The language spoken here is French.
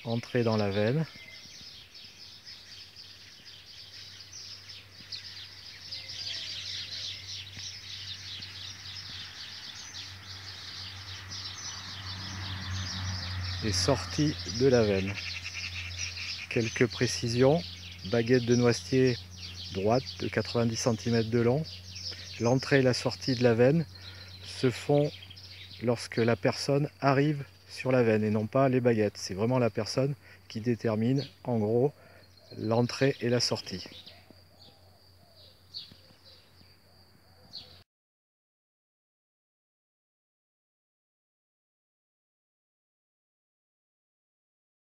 entrée dans la veine. Et sortie de la veine. Quelques précisions. Baguette de noisetier droite de 90 cm de long. L'entrée et la sortie de la veine se font lorsque la personne arrive sur la veine et non pas les baguettes. C'est vraiment la personne qui détermine en gros l'entrée et la sortie.